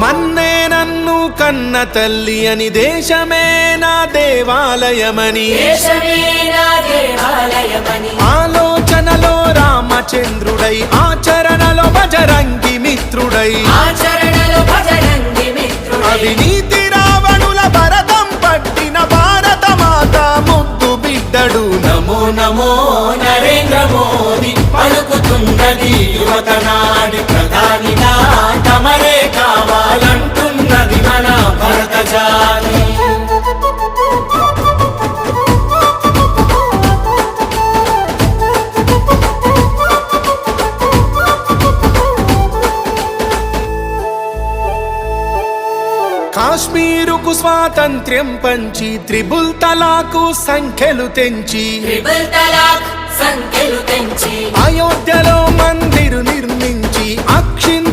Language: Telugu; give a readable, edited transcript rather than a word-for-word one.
మన్నే నన్ను కన్న తల్లి అని దేశమే నా దేవాలయమని ఆలోచనలో రామచంద్రుడై ఆచరణలో బజరంగి మిత్రుడై అవినీతి రావణుల భరతం పట్టిన భారత మాత ముద్దు బిడ్డడు నమో నమో నరేంద్ర మోదీ పలుకుతున్నది యువత నాడి ప్రధానిగా తమరే కావాలంటున్నది మన భరత జాతి కాశ్మీరుకు స్వాతంత్ర్యం పంచి త్రిబుల్ తలాకు సంఖ్యలు తెంచి అయోధ్యలో మందిరు నిర్మించి అక్షింతలు